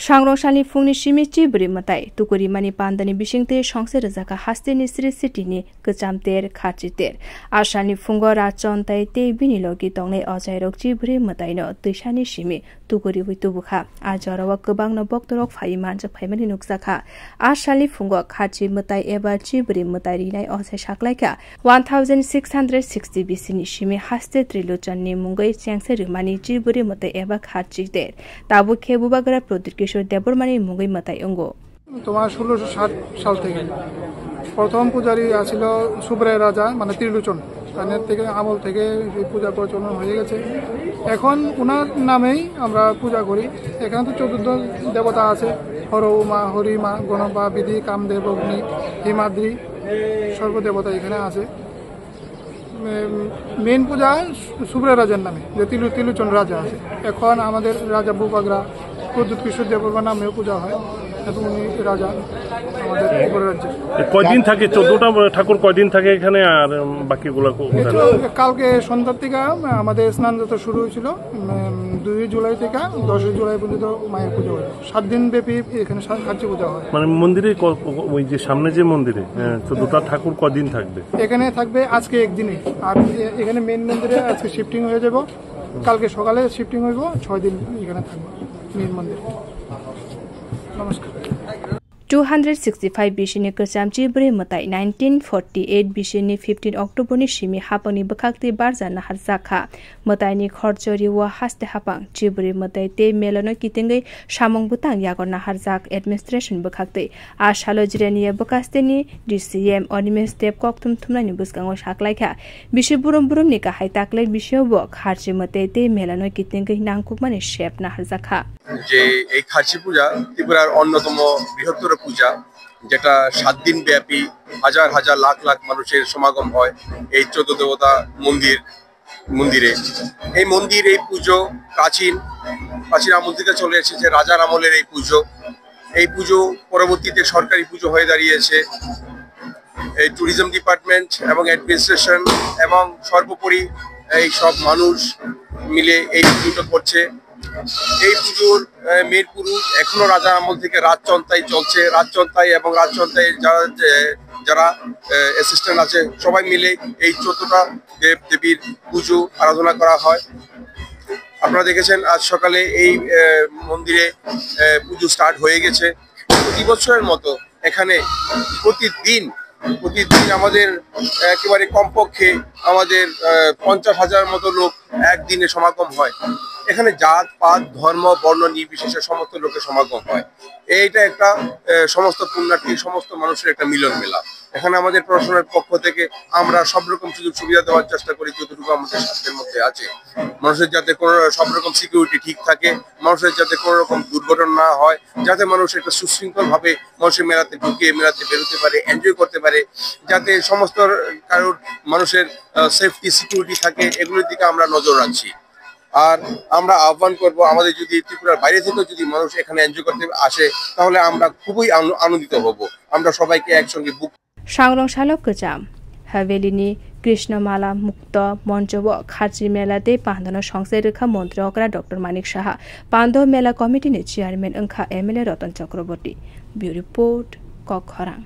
सांग्रंशालि फुंनि सिमिति ब्रिमताय तुकुरी मानि पांदानि बिसिंते संसे रजाका हास्तेनि श्री सिटिनि कचामतेर खाचितेर आशानि फुंगो राचनताय ते बिनिलोगि तंगनै अजय रक्ति ब्रिमतायनो दैसानि सिमि तुकुरी हुइतुबुखा आजरावा गोबांनो बक्तरक फाइ मानजो फाइमानि नुकसाखा आशालि फुंगो खाचि मताय एबा चिब्रि मताय रिनाय अजय साखलायका 1660 बिसिनि सिमि हास्ते त्रिलोचननि मुंगै च्यांगसे रिमानि चिब्रि मताय एबा खाचितेर ताबु खेबुबागरा প্রদ্যুৎ দেববর্মানের মুগৈ মাতাই অঙ্গ তোমার 1660 সাল থেকে প্রথম পূজারী আছিল সুব্রায় রাজা মানে ত্রিলোচন তার থেকে আমল থেকে এই পূজা প্রচলন হয়ে গেছে এখন ওনার নামেই আমরা পূজা করি এখানে তো 14 দেবতা আছে হরউমা হরিমা গণপা বিধি কামদেব অগ্নি হিমাদ্রি সর্বদেবতা এখানে আছে মেন পূজা সুব্রায় রাজার নামে যে ত্রিলোচন রাজা আছে এখন আমাদের রাজা বুবাগরা প্রদ্যুৎ কিশোর দেববর্মা নামেও পূজা হয় এবং উনি রাজা আমাদের রাজ্যে কয়দিন থাকে 14টা ঠাকুর কয়দিন থাকে এখানে আর বাকিগুলো কালকে সন্ধ্যার থেকে আমাদের স্নান যাত্রা শুরু হয়েছিল 2 জুলাই থেকে 10 জুলাই পর্যন্ত মায়ের পুজো হয় 7 দিন ব্যাপী এখানে খাচ্চি পূজা হয় মানে মন্দিরে ওই যে সামনে যে মন্দিরে 14টা ঠাকুর কয়দিন থাকবে এখানে থাকবে আজকে একদিনই আর এখানে মেন মন্দিরে আজকে শিফটিং হয়ে যাব কালকে সকালে শিফটিং হইব 6 দিন এখানে থাকবে মেন মন্দির নমস্কার 265 बिसिनि कचामची ब्रिमताय 1948 बिसिनि 15 अक्टोबरनि सिमि हापंनि बखाक्ति बारजाना हारजाखा मतायनि खरचरी व हास्ते हापां चिब्रि मताय ते मेलनो कितेंगै सामंग बुतां यागरना हारजाक एडमिनिस्ट्रेशन बखाक्ति आशालो जिरेनिया बकास्तेनि डीसीएम अनिमेश देव कक्तुम थुमनानि बुसगांव साखलायखा बिसि बुरम बुरमनि गाहाय ताकले बिसियाव खारचि मताय ते मेलनो कितेंगै नांकुकमानि शेपना हारजाखा যে এই খাচি পূজা ত্রিপুরার অন্যতম বৃহত্তর পূজা যেটা 7 দিন ব্যাপী হাজার হাজার লাখ লাখ মানুষের সমাগম হয় এই 14 দেবতা মন্দিরে এই মন্দির এই পুজো প্রাচীন আমল থেকে চলে এসেছে রাজার আমলের এই পুজো পরবর্তীতে সরকারি পুজো হয়ে দাঁড়িয়েছে এই ট্যুরিজম ডিপার্টমেন্ট এবং অ্যাডমিনিস্ট্রেশন এবং সর্বোপরি এই সব মানুষ মিলে এই পুজোটা করছে এই পুজোর মেন পুরুষ এখনো রাজার আমল থেকে রাজচন্তাই চলছে রাজচন্তাই এবং রাজচন্তাই যারা অ্যাসিস্ট্যান্ট আছে সবাই মিলে এই 14টা দেবদেবীর পুজো আরাধনা করা হয় আপনারা দেখেছেন আজ সকালে এই মন্দিরে পুজো স্টার্ট হয়ে গেছে প্রতি বছরের মতো এখানে প্রতিদিন আমাদের একেবারে কমপক্ষে আমাদের 50,000 মতো লোক একদিনে সমাগম হয় এখানে জাত পাত ধর্ম বর্ণ নির্বিশেষে সমস্ত লোকের সমাগম হয় এইটা একটা সমস্ত পুণ্যার্থী সমস্ত মানুষের একটা মিলন মেলা এখানে আমাদের প্রশাসনের পক্ষ থেকে আমরা সব রকম সুযোগ সুবিধা দেওয়ার চেষ্টা করি যতটুকু আমাদের সাধ্যের মধ্যে আছে মানুষের যাতে কোনো সব রকম সিকিউরিটি ঠিক থাকে মানুষের যাতে কোনো রকম দুর্ঘটনা না হয় যাতে মানুষ একটা সুশৃঙ্খলভাবে মানুষের মেলাতে ঢুকে মেলাতে বেরোতে পারে এনজয় করতে পারে যাতে সমস্ত কারোর মানুষের সেফটি সিকিউরিটি থাকে এগুলোর দিকে আমরা নজর রাখছি আর আমরা আহ্বান করব আমাদের যদি ত্রিপুরার বাইরে থেকে যদি মানুষ এখানে এনজয় করতে আসে তাহলে আমরা খুবই আনন্দিত হব আমরা সবাইকে একসঙ্গে বুক सांग्रंशालो कचाम हवेलीनि कृष्णमाला मुक्त मञ्चव खार्ची मेलाते पान्दन संसद रेखा मन्त्री अग्रा डॉक्टर मानिक साहा पान्दो मेला कमिटिनि चेयरमैन अंखा एमएलए रतन चक्रवर्ती ब्यूरो रिपोर्ट कखरां।